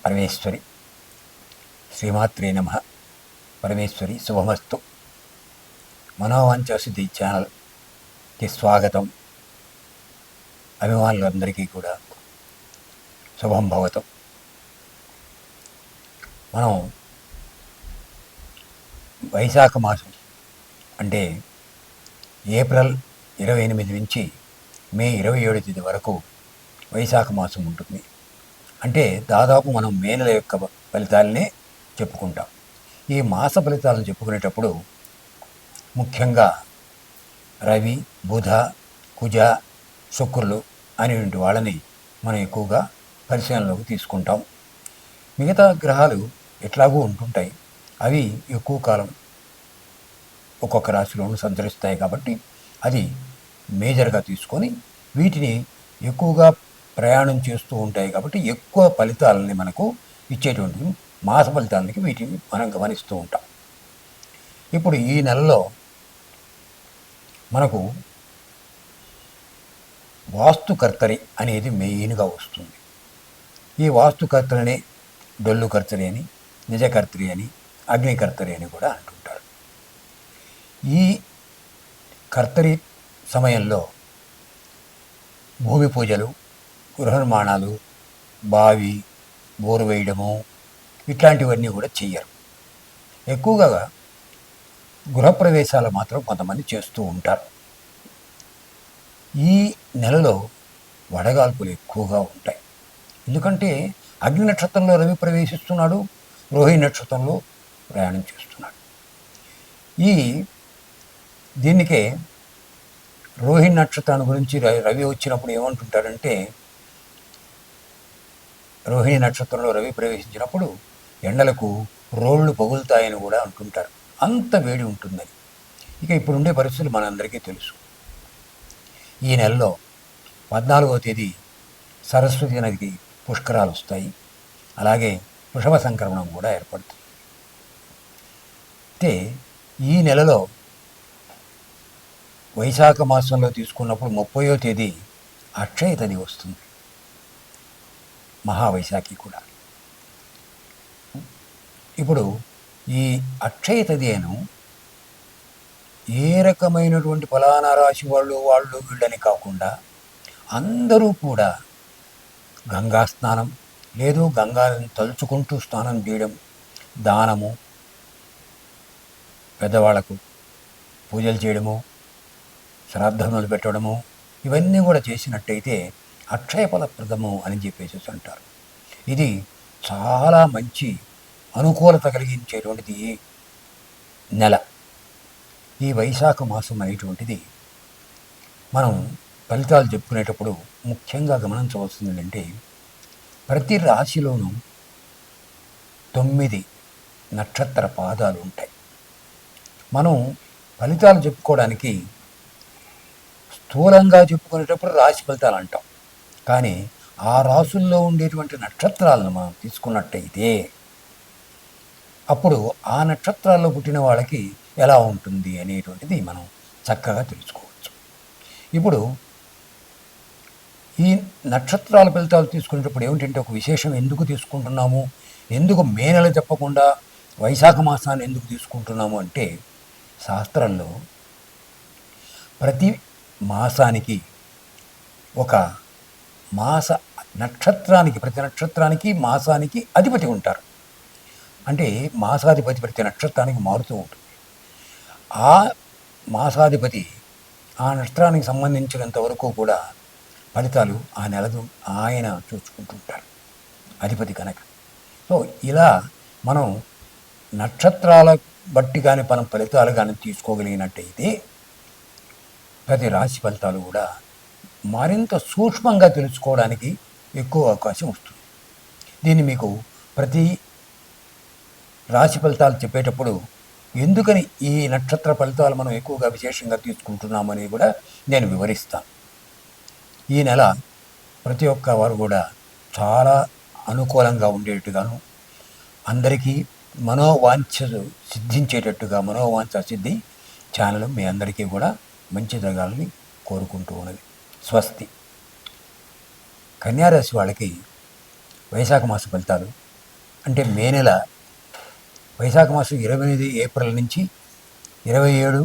పరమేశ్వరి. శ్రీమాత్రే నమః. పరమేశ్వరి శుభమస్తు. మనోవాంఛసిద్ధి ఛానల్కి స్వాగతం. అభిమానులందరికీ కూడా శుభం భవతం. మనం వైశాఖ మాసం అంటే ఏప్రిల్ 28 నుంచి మే 27 తేదీ వరకు వైశాఖ మాసం ఉంటుంది. అంటే దాదాపు మనం మే నెల యొక్క ఫలితాలనే చెప్పుకుంటాం. ఈ మాస ఫలితాలను చెప్పుకునేటప్పుడు ముఖ్యంగా రవి, బుధ, కుజ, శుక్రులు అనేటువంటి వాళ్ళని మనం ఎక్కువగా పరిశీలనలోకి తీసుకుంటాం. మిగతా గ్రహాలు ఎట్లాగూ ఉంటుంటాయి. అవి ఎక్కువ కాలం ఒక్కొక్క రాశిలోనూ సంచరిస్తాయి కాబట్టి అది మేజర్గా తీసుకొని వీటిని ఎక్కువగా ప్రయాణం చేస్తూ ఉంటాయి కాబట్టి ఎక్కువ ఫలితాలని మనకు ఇచ్చేటువంటి మాస ఫలితాలకి వీటిని మనం గమనిస్తూ ఉంటాం. ఇప్పుడు ఈ నెలలో మనకు వాస్తుకర్తరి అనేది మెయిన్గా వస్తుంది. ఈ వాస్తుకర్తరిని డొల్లు కర్తరి అని, నిజకర్తరి అని, అగ్నికర్తరి అని కూడా అంటుంటారు. ఈ కర్తరి సమయంలో భూమి పూజలు, గృహ నిర్మాణాలు, బావి, బోరు వేయడము ఇట్లాంటివన్నీ కూడా చెయ్యరు. ఎక్కువగా గృహప్రవేశాలు మాత్రం కొంతమంది చేస్తూ ఉంటారు. ఈ నెలలో వడగాల్పులు ఎక్కువగా ఉంటాయి. ఎందుకంటే అగ్ని నక్షత్రంలో రవి ప్రవేశిస్తున్నాడు, రోహిణి నక్షత్రంలో ప్రయాణం చేస్తున్నాడు. దీనికే రోహిణి నక్షత్రాన్ని గురించి రవి వచ్చినప్పుడు ఏమంటుంటారంటే, రోహిణి నక్షత్రంలో రవి ప్రవేశించినప్పుడు ఎండలకు రోళ్ళు పగులుతాయని కూడా అంటుంటారు. అంత వేడి ఉంటుందని. ఇక ఇప్పుడుండే పరిస్థితులు మనందరికీ తెలుసు. ఈ నెలలో 14వ తేదీ సరస్వతి నదికి పుష్కరాలు వస్తాయి. అలాగే వృషభ సంక్రమణం కూడా ఏర్పడుతుంది. అయితే ఈ నెలలో వైశాఖ మాసంలో తీసుకున్నప్పుడు 30వ తేదీ అక్షయ తది వస్తుంది, మహావైశాఖి కూడా. ఇప్పుడు ఈ అక్షయ తదిను ఏ రకమైనటువంటి ఫలానా రాశి వాళ్ళు వీళ్ళని కాకుండా అందరూ కూడా గంగా స్నానం, లేదు గంగాని తలుచుకుంటూ స్నానం చేయడం, దానము, పెద్దవాళ్లకు పూజలు చేయడము, శ్రాద్ధములు పెట్టడము, ఇవన్నీ కూడా చేసినట్టయితే అక్షయ ఫలప్రదము అని చెప్పేసి అంటారు. ఇది చాలా మంచి అనుకూలత కలిగించేటువంటిది ఈ నెల. ఈ వైశాఖ మాసం అనేటువంటిది మనం ఫలితాలు చెప్పుకునేటప్పుడు ముఖ్యంగా గమనించవలసింది ఏంటంటే, ప్రతి రాశిలోనూ 9 నక్షత్ర పాదాలు ఉంటాయి. మనం ఫలితాలు చెప్పుకోవడానికి స్థూలంగా చెప్పుకునేటప్పుడు రాశి ఫలితాలు అంటాం. కానీ ఆ రాశుల్లో ఉండేటువంటి నక్షత్రాలను మనం తీసుకున్నట్టయితే అప్పుడు ఆ నక్షత్రాల్లో పుట్టిన వాళ్ళకి ఎలా ఉంటుంది అనేటువంటిది మనం చక్కగా తెలుసుకోవచ్చు. ఇప్పుడు ఈ నక్షత్రాల ఫలితాలు తీసుకునేటప్పుడు ఏమిటంటే, ఒక విశేషం ఎందుకు తీసుకుంటున్నాము, ఎందుకు మే నెల చెప్పకుండా వైశాఖ మాసాన్ని ఎందుకు తీసుకుంటున్నాము అంటే, శాస్త్రంలో ప్రతి మాసానికి ఒక మాస నక్షత్రానికి, ప్రతి నక్షత్రానికి మాసానికి అధిపతి ఉంటారు. అంటే మాసాధిపతి ప్రతి నక్షత్రానికి మారుతూ ఉంటుంది. ఆ మాసాధిపతి ఆ నక్షత్రానికి సంబంధించినంత వరకు కూడా ఫలితాలు ఆ నెలలు ఆయన చూసుకుంటుంటారు, అధిపతి కనుక. సో ఇలా మనం నక్షత్రాల బట్టి కానీ మనం ఫలితాలు కానీ తీసుకోగలిగినట్టయితే ప్రతి రాశి ఫలితాలు కూడా మరింత సూక్ష్మంగా తెలుసుకోవడానికి ఎక్కువ అవకాశం వస్తుంది. దీన్ని మీకు ప్రతి రాశి ఫలితాలు చెప్పేటప్పుడు ఎందుకని ఈ నక్షత్ర ఫలితాలు మనం ఎక్కువగా విశేషంగా తీసుకుంటున్నామని కూడా నేను వివరిస్తాను. ఈ నెల ప్రతి ఒక్క వారు కూడా చాలా అనుకూలంగా ఉండేట్టుగాను, అందరికీ మనోవాంఛ సిద్ధించేటట్టుగా మనోవాంఛ సిద్ధి ఛానల్ మీ అందరికీ కూడా మంచి జరగాలని కోరుకుంటూ ఉన్నది. స్వస్తి. కన్యారాశి వాళ్ళకి వైశాఖ మాస ఫలితాలు అంటే మే నెల వైశాఖ మాసం 28 ఏప్రిల్ నుంచి 27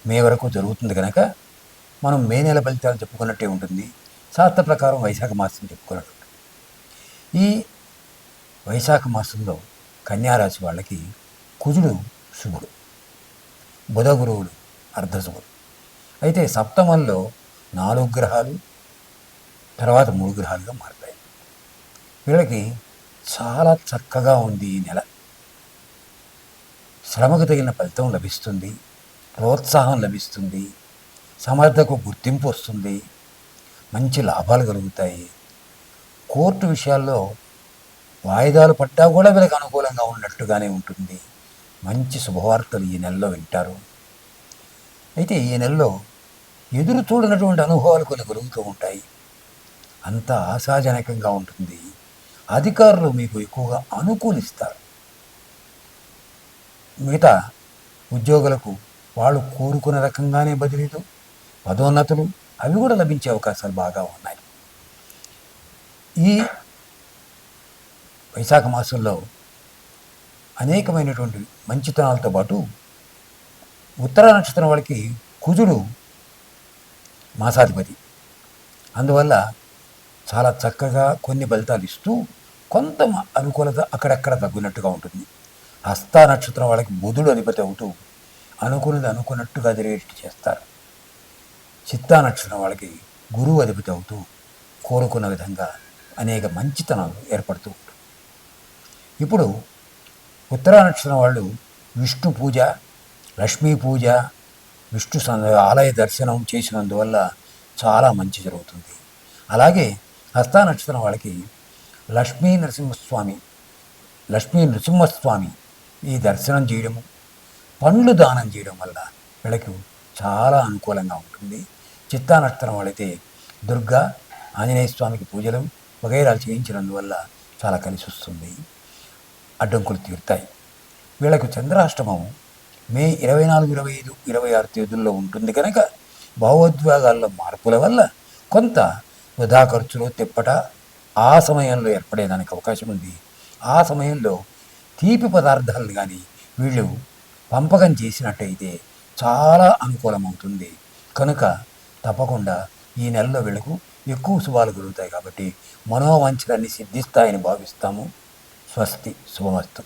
మే వరకు జరుగుతుంది కనుక మనం మే నెల ఫలితాలు చెప్పుకున్నట్టే ఉంటుంది. శాస్త్ర ప్రకారం వైశాఖ మాసం చెప్పుకున్నట్టు. ఈ వైశాఖ మాసంలో కన్యారాశి వాళ్ళకి కుజుడు శుభుడు, బుధ గురువులు అర్ధశుభుడు. అయితే సప్తమంలో 4 గ్రహాలు, తర్వాత 3 గ్రహాలుగా మారుతాయి. వీళ్ళకి చాలా చక్కగా ఉంది ఈ నెల. శ్రమకు తగిన ఫలితం లభిస్తుంది, ప్రోత్సాహం లభిస్తుంది, సమర్థకు గుర్తింపు వస్తుంది, మంచి లాభాలు కలుగుతాయి. కోర్టు విషయాల్లో వాయిదాలు పడ్డా కూడా వీళ్ళకి అనుకూలంగా ఉన్నట్టుగానే ఉంటుంది. మంచి శుభవార్తలు ఈ నెలలో వింటారు. అయితే ఈ నెలలో ఎదురు చూడనటువంటి అనుభవాలు కొన్ని కలుగుతూ ఉంటాయి. అంత ఆశాజనకంగా ఉంటుంది. అధికారులు మీకు ఎక్కువగా అనుకూలిస్తారు. మిగతా ఉద్యోగులకు వాళ్ళు కోరుకున్న రకంగానే బదిలీలు, పదోన్నతులు అవి కూడా లభించే అవకాశాలు బాగా ఉన్నాయి. ఈ వైశాఖ మాసంలో అనేకమైనటువంటి మంచితనాలతో పాటు ఉత్తర నక్షత్రం వాళ్ళకి కుజుడు మాసాధిపతి. అందువల్ల చాలా చక్కగా కొన్ని ఫలితాలు ఇస్తూ కొంత అనుకూలత అక్కడక్కడ తగ్గినట్టుగా ఉంటుంది. హస్త నక్షత్రం వాళ్ళకి బుధుడు అధిపతి అవుతూ అనుకున్నది అనుకున్నట్టుగా జరిగేట్టు చేస్తారు. చిత్తా నక్షత్రం వాళ్ళకి గురువు అధిపతి అవుతూ కోరుకున్న విధంగా అనేక మంచితనాలు ఏర్పడుతూ ఉంటుంది. ఇప్పుడు ఉత్తర నక్షత్రం వాళ్ళు విష్ణు పూజ, లక్ష్మీ పూజ, విష్ణు ఆలయ దర్శనం చేసినందువల్ల చాలా మంచి జరుగుతుంది. అలాగే హస్త నక్షత్రం వాళ్ళకి లక్ష్మీ నృసింహస్వామి ఈ దర్శనం చేయడము, పండ్లు దానం చేయడం వల్ల వీళ్ళకి చాలా అనుకూలంగా ఉంటుంది. చిత్తా నక్షత్రం వాళ్ళైతే దుర్గా, ఆంజనేయ స్వామికి పూజలు వగైరాలు చేయించినందువల్ల చాలా కలిసి వస్తుంది, అడ్డంకులు తీరుతాయి. వీళ్ళకు చంద్రాష్టమం మే 24, 25, 26 తేదీల్లో ఉంటుంది కనుక భావోద్వేగాల్లో మార్పుల వల్ల కొంత వృధా ఖర్చులు తిప్పట ఆ సమయంలో ఏర్పడేదానికి అవకాశం ఉంది. ఆ సమయంలో తీపి పదార్థాలను కానీ వీళ్ళు పంపకం చేసినట్టయితే చాలా అనుకూలమవుతుంది. కనుక తప్పకుండా ఈ నెలలో వీళ్ళకు ఎక్కువ శుభాలు కలుగుతాయి. కాబట్టి మనోవాంఛలన్నీ సిద్ధిస్తాయని భావిస్తాము. స్వస్తి, శుభమస్తు.